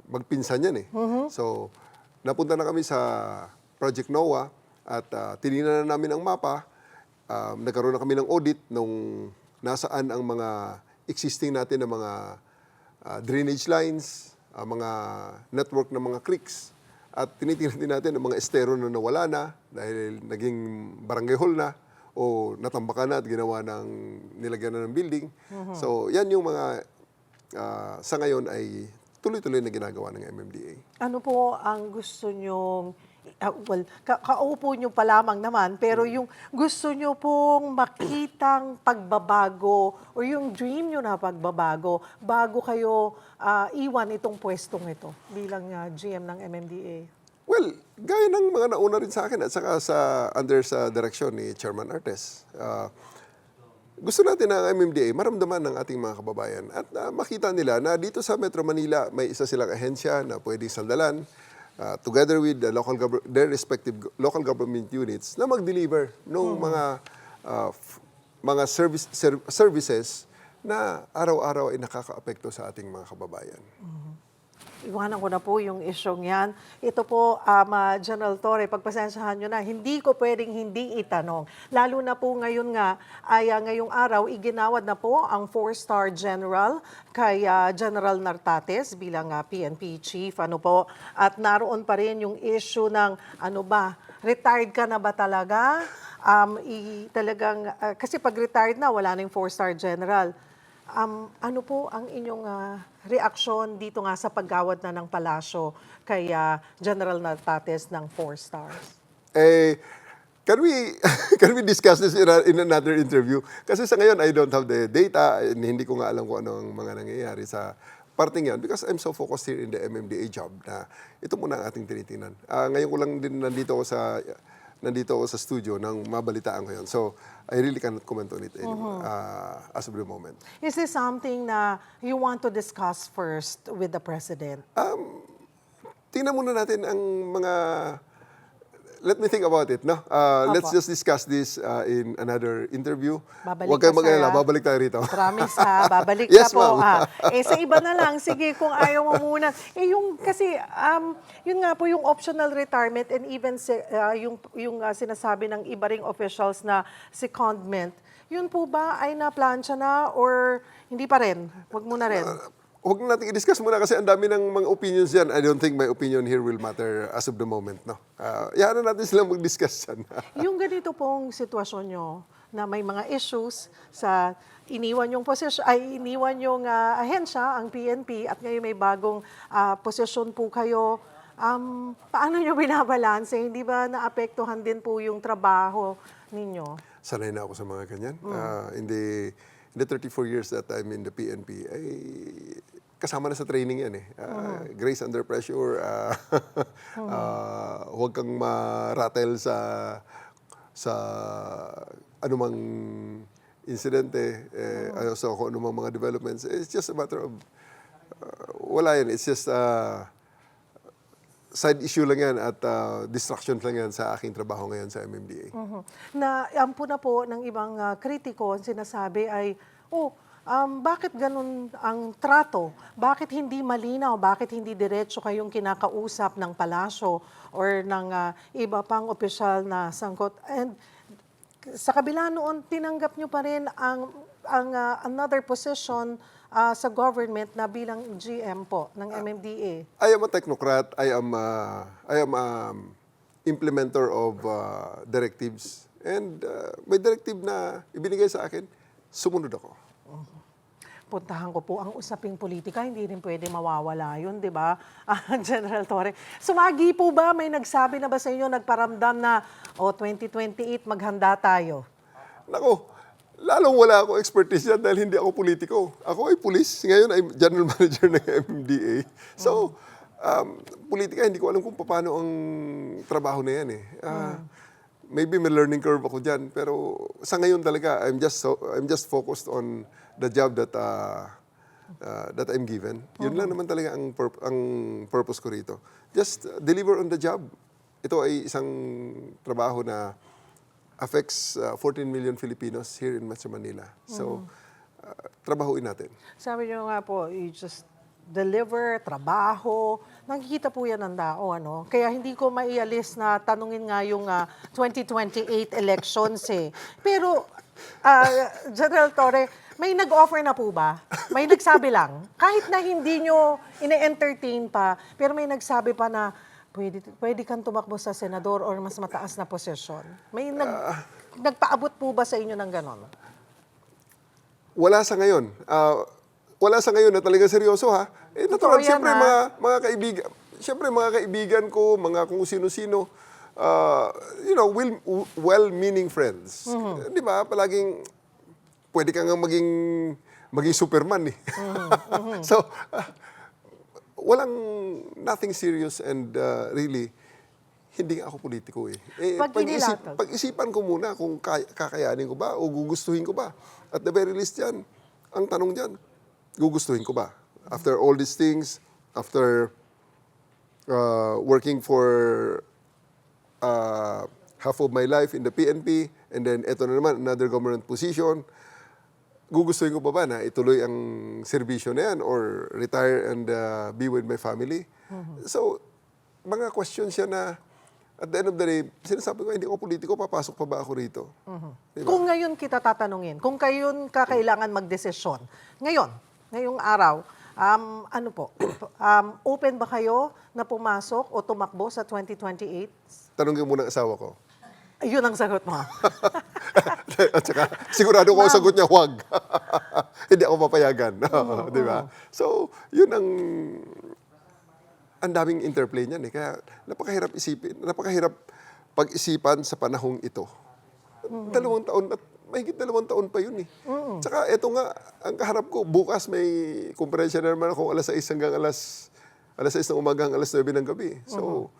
magpinsan yan So, napunta na kami sa Project NOAA at tinignan na namin ang mapa. Nagkaroon na kami ng audit nung nasaan ang mga existing natin na mga drainage lines, mga network ng mga creeks, at tinitingnan din natin ang mga estero na nawala na dahil naging barangay hall na o natambakan na at nilagyan na ng building. So, yan yung mga sa ngayon ay tuloy-tuloy na ginagawa ng MMDA. Ano po ang gusto nyong kaupo nyo pa lamang naman, pero yung gusto nyo pong makitang pagbabago o yung dream nyo na pagbabago bago kayo iwan itong pwestong ito bilang GM ng MMDA? Well, gaya ng mga nauna rin sa akin at saka under sa direksyon ni Chairman Artes, gusto natin ang MMDA maramdaman ng ating mga kababayan at makita nila na dito sa Metro Manila may isa silang ahensya na pwedeng saldalan together with the their respective local government units na mag-deliver ng mga services na araw-araw ay nakakaapekto sa ating mga kababayan. Iwanan ko na po yung isyong yan. Ito po, General Torre, pagpasensyahan nyo na, hindi ko pwedeng hindi itanong. Lalo na po ngayon nga, ay ngayong araw, iginawad na po ang 4-star General kay General Nartates bilang PNP Chief. At naroon pa rin yung issue ng, retired ka na ba talaga? Kasi pag retired na, wala na yung 4-star General. Ano po ang inyong reaksyon dito nga sa paggawad na ng palasyo kay General Nartates ng 4 stars? Can we discuss this in another interview? Kasi sa ngayon, I don't have the data and hindi ko nga alam kung ano ang mga nangyayari sa parting yan because I'm so focused here in the MMDA job na ito muna ang ating tinitingnan. Ngayon ko lang din nandito ako sa studio nang mabalitaan ko yun. So, I really cannot comment on it as of the moment. Is this something na you want to discuss first with the President? Tingnan muna natin ang mga... Let me think about it, no? Let's just discuss this in another interview. Huwag kayong mag-alala, babalik tayo rito. Promise babalik yes, ka po. ma'am. Sa iba na lang, sige kung ayaw mo muna. Yun nga po yung optional retirement and even yung sinasabi ng iba ring officials na secondment, yun po ba ay na-plansya na or hindi pa rin? Huwag mo na rin. Huwag natin i-discuss muna kasi ang dami ng mga opinions yan. I don't think my opinion here will matter as of the moment. No? Iyan na natin sila mag-discuss yan. Yung ganito pong sitwasyon nyo na may mga issues sa iniwan yung ahensya, ang PNP, at ngayon may bagong posisyon po kayo, paano nyo binabalanse? Hindi ba naapektuhan din po yung trabaho ninyo? Sanay na ako sa mga ganyan. In the 34 years that I'm in the PNP, ay kasama na sa training yan eh. Grace under pressure, huwag kang ma-rattle sa anumang insidente, also kung anumang mga developments. It's just a matter of, wala yan. It's just side issue lang yan at distraction lang yan sa aking trabaho ngayon sa MMDA. Ampo na po ng ibang kritiko, sinasabi ay, bakit ganun ang trato? Bakit hindi malinaw? Bakit hindi diretso kayong kinakausap ng palasyo or ng iba pang opisyal na sangkot? And sa kabila noon, tinanggap nyo pa rin ang another position sa government na bilang GM po ng MMDA. I am a technocrat. I am implementer of directives. And may directive na ibinigay sa akin, sumunod ako. Puntahan ko po ang usaping politika, hindi rin pwede mawawala yun, di ba? General Torre. Sumagi po ba, may nagsabi na ba sa inyo, nagparamdam na, 2028, maghanda tayo? Nako, lalong wala ako expertise yan dahil hindi ako politiko. Ako ay pulis. Ngayon ay general manager ng MMDA. So, politika, hindi ko alam kung paano ang trabaho na yan eh. Maybe may learning curve ako dyan. Pero sa ngayon talaga, I'm just focused on the job that I'm given. Yun lang naman talaga ang purpose ko rito. Just deliver on the job. Ito ay isang trabaho na affects 14 million Filipinos here in Metro Manila. So, trabahuin natin. Sabi niyo nga po, you just deliver, trabaho. Nakikita po yan ng tao, ano? Kaya hindi ko maialis na tanungin nga yung 2028 elections eh. Pero, General Torre, may nag-offer na po ba? May nagsabi lang. Kahit na hindi nyo ine-entertain pa, pero may nagsabi pa na pwede kang tumakbo sa senador or mas mataas na posisyon. May nagpaabot po ba sa inyo ng ganon? Wala sa ngayon. Wala sa ngayon na talaga seryoso ha. Natural, siyempre mga kaibigan, syempre mga kaibigan ko, mga kung sino-sino, well-meaning friends. Di ba? Palaging, pwede ka nga maging Superman eh. So, walang nothing serious and really, hindi nga ako politiko eh. Pag-isipan ko muna kung kakayanin ko ba o gugustuhin ko ba. At the very least yan, ang tanong dyan, gugustuhin ko ba? After all these things, after working for half of my life in the PNP, and then eto na naman, another government position, gugustuhin ko ba na ituloy ang serbisyo na yan or retire and be with my family? So, mga questions yan na at the end of the day, sinasabi ko, hindi ako politiko, papasok pa ba ako rito? Diba? Kung ngayon kita tatanungin, kung kayon kakailangan magdesisyon, ngayong araw, open ba kayo na pumasok o tumakbo sa 2028? Tanongin mo muna ang asawa ko. Yun ang sagot mo. At saka, sigurado ko ang sagot niya, huwag. Hindi ako papayagan. Di ba? So, yun ang daming interplay niyan eh. Kaya napakahirap isipin, napakahirap pag-isipan sa panahong ito. 2 taon at mahigit 2 taon pa yun eh. Tsaka eto nga, ang kaharap ko, bukas may komprensya na naman ako alas 6 hanggang alas 6 ng umaga hanggang alas 9 ng gabi. So,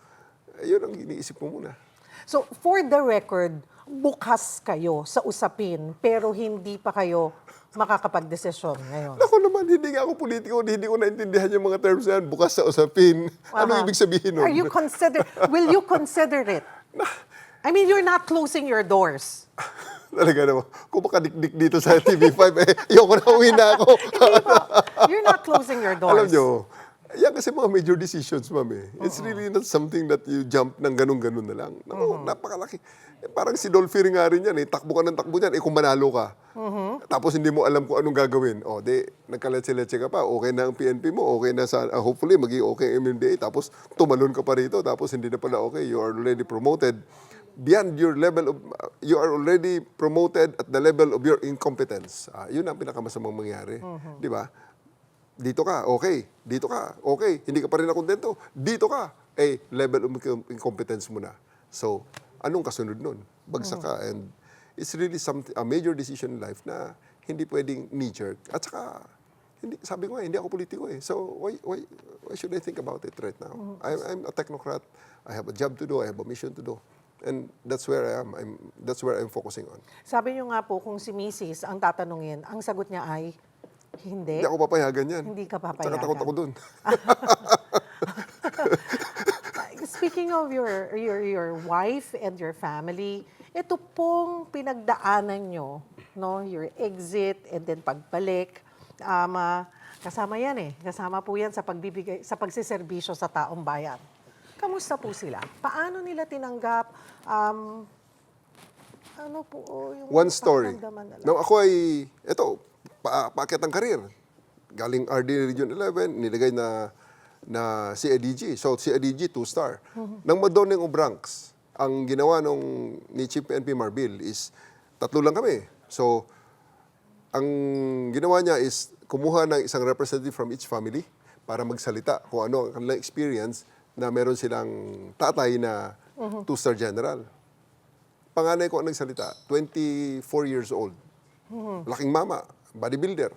yun ang iniisip ko muna. So, for the record, bukas kayo sa usapin, pero hindi pa kayo makakapag-desisyon ngayon. Ako naman, hindi nga ako politiko, hindi ko naintindihan yung mga terms na yan, bukas sa usapin. Ano ibig sabihin nun? Will you consider it? I mean, you're not closing your doors. Talaga naman. Kung makadikdik dito sa TV5, ayoko na, uwi na ako. You're not closing your doors. Alam nyo, yan kasi mga major decisions, ma'am eh. It's really not something that you jump ng ganun-ganun na lang. Napakalaki. Parang si Dolphy rin nga rin yan eh. Takbo ka ng takbo dyan, kung manalo ka. Tapos hindi mo alam kung anong gagawin. O, nagkaletse-letse ka pa. Okay na ang PNP mo. Okay na hopefully, maging okay ang MMDA. Tapos tumalon ka pa rito. Tapos hindi na pala okay. You are already promoted. Beyond your level of, you are already promoted at the level of your incompetence. Yun ang pinakamasamang mangyari. Di ba? Dito ka, okay. Dito ka, okay. Hindi ka pa rin nakontento. Dito ka, level of incompetence mo na. So, anong kasunod nun? Bagsak ka. And it's really a major decision in life na hindi pwedeng knee-jerk. At saka, sabi ko nga, hindi ako politiko eh. So, why should I think about it right now? I'm a technocrat. I have a job to do. I have a mission to do. And that's where I am. That's where I'm focusing on. Sabi niyo nga po, kung si Mrs. ang tatanungin, ang sagot niya ay, hindi. Hindi ako papayagan yan. Hindi ka papayagan. Saka takot ako dun. Speaking of your wife and your family, ito pong pinagdaanan nyo, no? Your exit and then pagbalik, kasama yan eh. Kasama po yan sa pagsiservisyo sa taong bayan. Kamusta po sila? Paano nila tinanggap? Ano po yung one story. pakiramdaman nila? No, ako ay, paakyat ang karir. Galing RD Region 11, nilagay na CIDG. So, CIDG, 2-star. Nang Madoneng o Branks, ang ginawa ni Chief PNP Marbil is 3 lang kami. So, ang ginawa niya is kumuha ng isang representative from each family para magsalita kung ano ang kanilang experience na meron silang tatay na 2-star general. Panganay ko ang nagsalita, 24 years old. Laking mama, bodybuilder.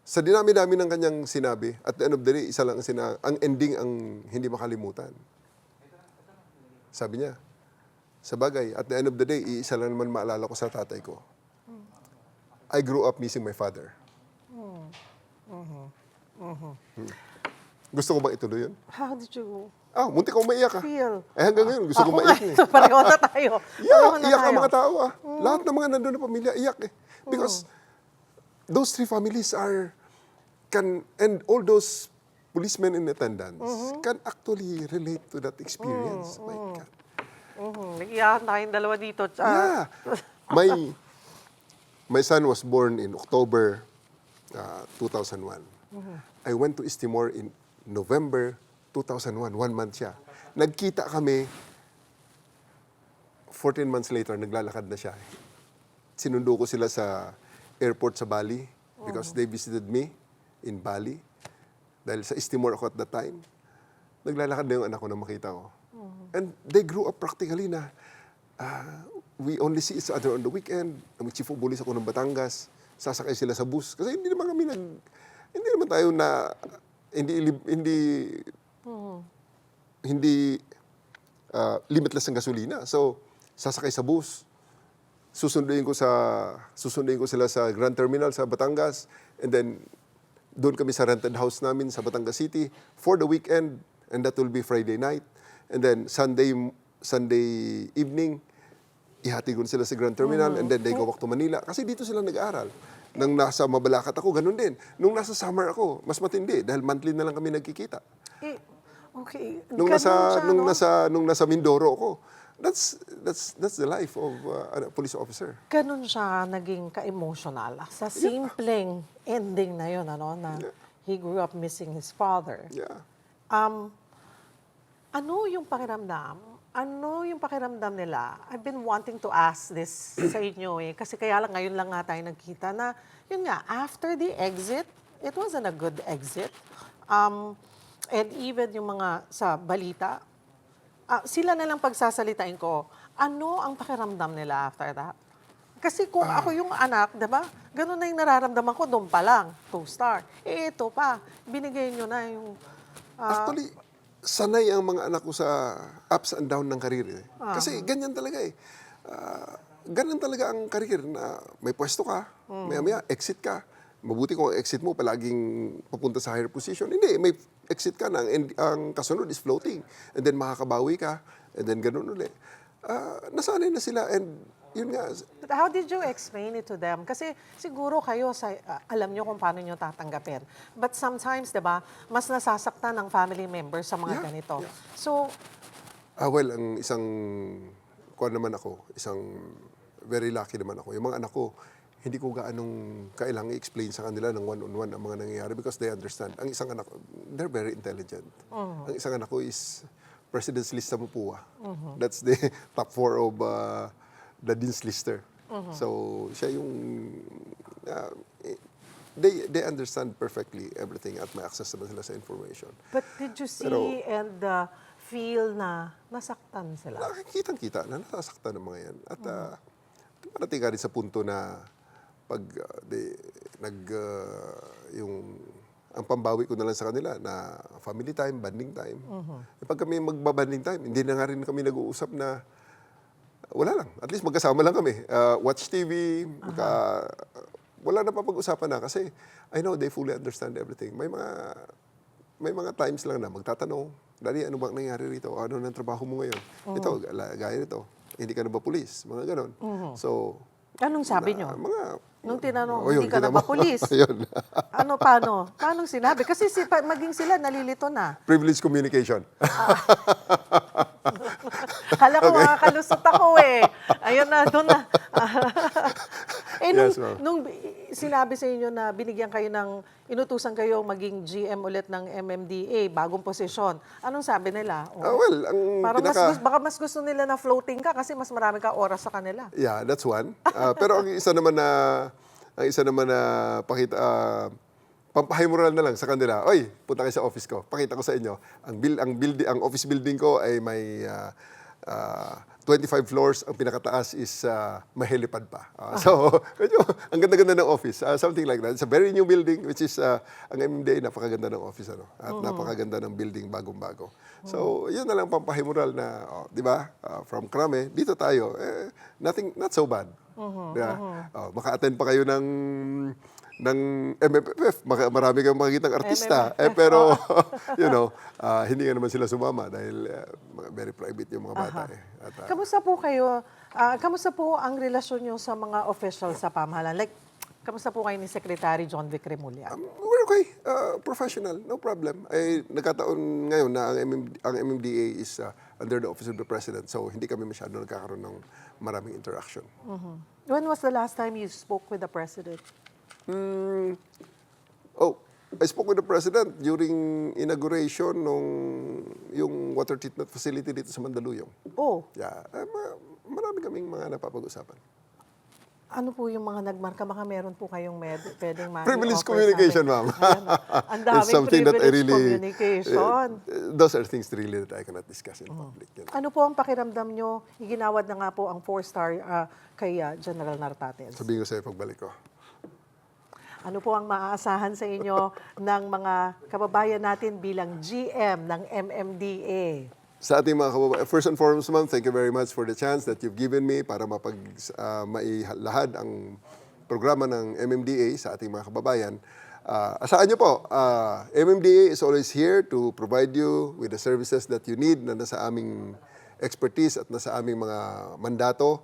Sa dinami-dami ng kanyang sinabi, at the end of the day, isa lang ang ending ang hindi makalimutan. Sabi niya, sa bagay, at the end of the day, isa lang naman maalala ko sa tatay ko. I grew up missing my father. Gusto ko bang ituloy yun? How did you Muntik akong maiyak feel? Hanggang ngayon, gusto ko maiyak eh. Pareho na tayo. Iyak ang mga tao Lahat ng mga nandun na pamilya, iyak eh. Because those 3 families and all those policemen in attendance can actually relate to that experience. My God. Nag-iyakan tayong dalawa dito. Yeah. My son was born in October 2001. I went to East Timor in November 2001. 1 month siya. Nagkita kami, 14 months later, naglalakad na siya. Sinundo ko sila sa airport sa Bali because they visited me in Bali. dahil sa East Timor ako at that time, naglalakad na yung anak ko na makita ko. And they grew up practically na we only see each other on the weekend. Chief of police ako ng Batangas, sasakay sila sa bus. Kasi hindi naman tayo na, hindi limitless ang gasolina. So, sasakay sa bus. Susunduin ko sila sa Grand Terminal sa Batangas, and then doon kami sa rented house namin sa Batangas City for the weekend, and that will be Friday night. And then Sunday evening, ihatid ko sila sa Grand Terminal, and then they go back to Manila. Kasi dito sila nag-aaral. Nung nasa Mabalacat ako, ganun din. Nung nasa summer ako, mas matindi dahil monthly na lang kami nagkikita. Okay. Nung nasa Mindoro ako, that's the life of a police officer. Ganun siya naging ka-emotional. Sa simpleng ending na yun, na he grew up missing his father. Yeah. Ano yung pakiramdam? Ano yung pakiramdam nila? I've been wanting to ask this sa inyo kasi kaya lang ngayon lang nga tayo nagkita na, yun nga, after the exit, it wasn't a good exit. And even yung mga sa balita, sila na lang pagsasalitain ko, ano ang pakiramdam nila after that? Kasi kung ako yung anak, diba? Ganun na yung nararamdaman ko, doon pa lang, 2-star. Ito pa, binigay nyo na yung... Actually, sanay ang mga anak ko sa ups and down ng karir. Kasi ganyan talaga eh. Ganyan talaga ang karir na may pwesto ka, maya-maya, exit ka. Mabuti kung ang exit mo palaging papunta sa higher position. Hindi, may exit ka na, ang kasunod is floating. And then makakabawi ka, and then ganun ulit. Nasanay na sila, and yun nga. But how did you explain it to them? Kasi siguro kayo, alam nyo kung paano nyo tatanggapin. But sometimes, di ba, mas nasasaktan ng family members sa mga ganito. Yeah. So, Well, ang isang very lucky naman ako. Yung mga anak ko, hindi ko gaanong kailangan i-explain sa kanila ng one-on-one ang mga nangyayari because they understand. Ang isang anak ko, they're very intelligent. Ang isang anak ko is President's List sa Mapua. That's the top 4 of the Dean's Lister. So, siya yung... they understand perfectly everything at may access naman sila sa information. but did you see and feel na nasaktan sila? Nakikitang-kita na nasasaktan ng mga yan. At parating ka rin sa punto na pag ang pambawi ko na lang sa kanila na family time, bonding time. Pag kami magbabanding time, hindi na nga rin kami nag-uusap na wala lang. At least magkasama lang kami. Watch TV, wala na papag-usapan na kasi I know they fully understand everything. May mga times lang na magtatanong, Daddy, ano bang nangyari rito? Ano nang trabaho mo ngayon? Ito, gaya nito. Hindi ka na ba pulis? Mga ganon. So, anong sabi nyo? Nung tinanong, yun, hindi ka na ba pulis? Ayun. Paano? Paano sinabi? Kasi maging sila nalilito na. Privilege communication. Hala ko, makakalusot ako eh. Ayun na, doon na. Nung sinabi sa inyo na binigyan kayo inutusan kayo maging GM ulit ng MMDA, bagong posisyon, anong sabi nila? Parang baka mas gusto nila na floating ka kasi mas marami ka oras sa kanila. Yeah, that's one. Pero ang isa naman na pampahay moral na lang sa kanila. Oy, punta kayo sa office ko. Pakita ko sa inyo. Ang office building ko ay may 25 floors. Ang pinakataas is may helipad pa. So, medyo, ang ganda-ganda ng office. Something like that. It's a very new building, which is ang MMDA, napakaganda ng office. At napakaganda ng building, bagong-bago. So, yun na lang pampahay moral na, di ba? From Krame, dito tayo. Not so bad. Maka-attend pa kayo ng MMFF, marami kang makikitang artista. Pero, hindi nga naman sila sumama dahil very private yung mga bata. Kamusta po kayo? Kamusta po ang relasyon nyo sa mga officials sa pamahalaan? Like, kamusta po kayo ni Secretary John Vic Remulla? We're okay. Professional. No problem. Nagkataon ngayon na ang MMDA is under the Office of the President. So, hindi kami masyado nagkakaroon ng maraming interaction. When was the last time you spoke with the President? I spoke with the President during inauguration yung water treatment facility dito sa Mandaluyong. Oh. Yeah. Marami kaming mga napapag-usapan. Ano po yung mga nagmarka? Baka meron po kayong pwedeng Privileged offer communication, sa amin. ma'am. Ayan. Ang daming It's something that I privileged really, communication. those are things really that I cannot discuss in public. You know. Ano po ang pakiramdam nyo? Iginawad na nga po ang 4-star kay General Nartates. Sabihin ko sa'yo pagbalik ko. Ano po ang maaasahan sa inyo ng mga kababayan natin bilang GM ng MMDA? Sa ating mga kababayan, first and foremost, ma'am, thank you very much for the chance that you've given me para mailahad ang programa ng MMDA sa ating mga kababayan. Asahan niyo po, MMDA is always here to provide you with the services that you need na nasa aming expertise at nasa aming mga mandato.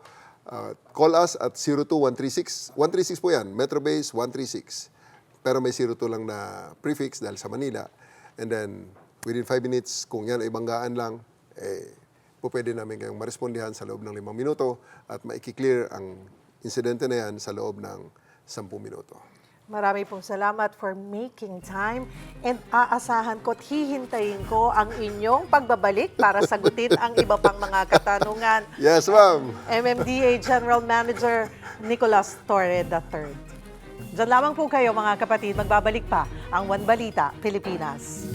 Call us at 02136. 136 po yan, Metro Base 136. Pero may 02 lang na prefix dahil sa Manila. And then, within 5 minutes, kung yan ay banggaan lang, pwede namin kayong marespondihan sa loob ng 5 minuto at maikiklear ang insidente na yan sa loob ng 10 minuto. Marami pong salamat for making time and aasahan ko at hihintayin ko ang inyong pagbabalik para sagutin ang iba pang mga katanungan. Yes, ma'am. MMDA General Manager Nicolas Torre III. Diyan lamang po kayo mga kapatid, magbabalik pa ang One Balita Pilipinas.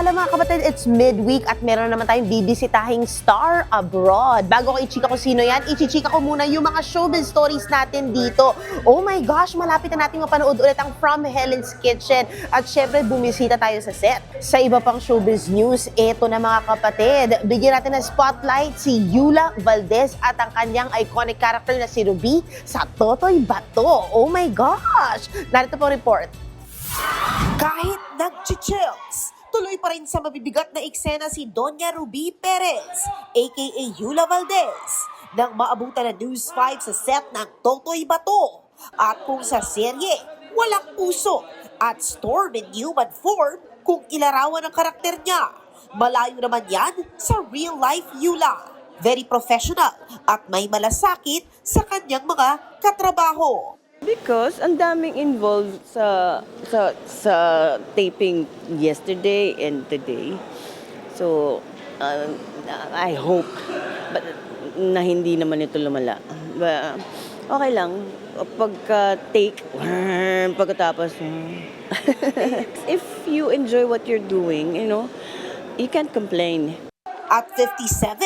Alam mga kapatid, it's midweek at meron naman tayong bibisitahing star abroad. Bago ko i-chika ko sino yan, i-chika ko muna yung mga showbiz stories natin dito. Oh my gosh, malapit na natin mapanood ulit ang From Helen's Kitchen. At syempre, bumisita tayo sa set. Sa iba pang showbiz news, eto na mga kapatid. Bigyan natin ng spotlight si Yula Valdez at ang kanyang iconic character na si Ruby sa Totoy Bato. Oh my gosh! Narito po report. Kahit nag-chills, tuloy pa rin sa mabibigat na eksena si Doña Ruby Perez, aka Yula Valdez, nang maabutan ng News 5 sa set ng Totoy Bato. At kung sa serye, walang puso at storm in human form kung ilarawan ang karakter niya. Malayo naman yan sa real life Yula. Very professional at may malasakit sa kanyang mga katrabaho. Because ang daming involved sa taping yesterday and today. So, I hope na hindi naman ito lumala. But, okay lang. Pagka-take, pagkatapos, if you enjoy what you're doing, you know, you can't complain. At 57,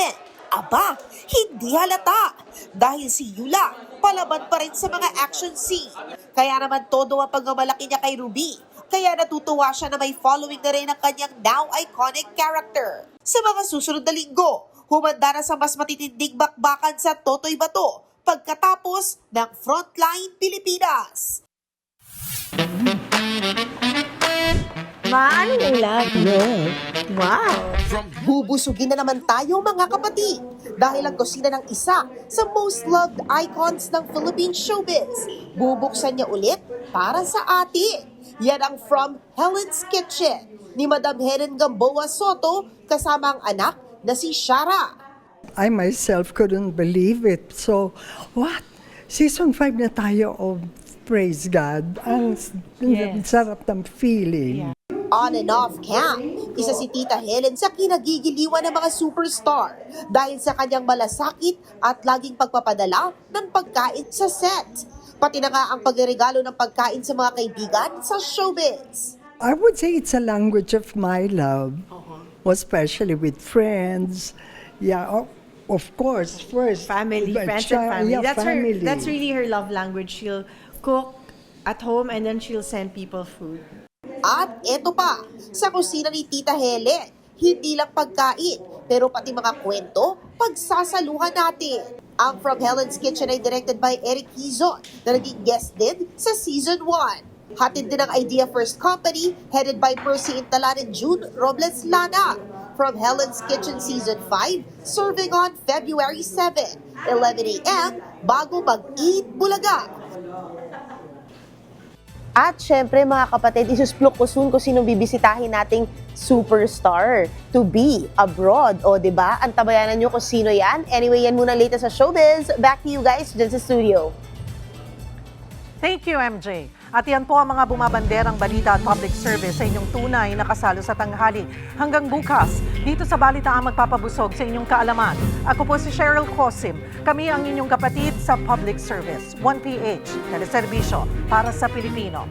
aba, hindi halata. Dahil si Yula, palaban pa rin sa mga action scene. Kaya naman todo ang pagmamalaki niya kay Ruby. Kaya natutuwa siya na may following na rin ang kanyang now iconic character. Sa mga susunod na linggo, humanda na sa mas matitinding bakbakan sa Totoy Bato pagkatapos ng Frontline Pilipinas. Maanong ulan? Wow! Bubusugin na naman tayo mga kapatid dahil ang kusina ng isa sa most loved icons ng Philippine showbiz. Bubuksan niya ulit para sa atin. Yan ang From Helen's Kitchen ni Madam Helen Gamboa Soto kasama ang anak na si Shara. I myself couldn't believe it. So, what? Season 5 na tayo of Praise God. Ang sarap ng feeling. On and off cam, isa si Tita Helen sa kinagigiliwan ng mga superstar dahil sa kanyang malasakit at laging pagpapadala ng pagkain sa set. Pati na nga ang pagregalo ng pagkain sa mga kaibigan sa showbiz. I would say it's a language of my love, especially with friends. Yeah, of course, first. Family, but friends and family. Yeah, family. That's really her love language. She'll cook at home and then she'll send people food. At eto pa, sa kusina ni Tita Helen, hindi lang pagkain, pero pati mga kwento, pagsasaluhan natin. Ang From Helen's Kitchen ay directed by Eric Quizon na naging guest din sa Season 1. Hatid din ang Idea First Company, headed by Percy Intalan and June Robles Lana. From Helen's Kitchen Season 5, serving on February 7, 11 a.m. bago mag-eat bulaga. At syempre mga kapatid, isusplok ko soon kung sino bibisitahin nating superstar to be abroad. O diba? Antabayanan nyo kung sino yan. Anyway, yan muna latest sa showbiz. Back to you guys dyan sa studio. Thank you, MJ. At yan po ang mga bumabanderang balita at public service sa inyong tunay na kasalo sa tanghali. Hanggang bukas, dito sa Balitaang magpapabusog sa inyong kaalaman. Ako po si Cheryl Cosim. Kami ang inyong kapatid sa public service. 1PH, teleserbisyo para sa Pilipino.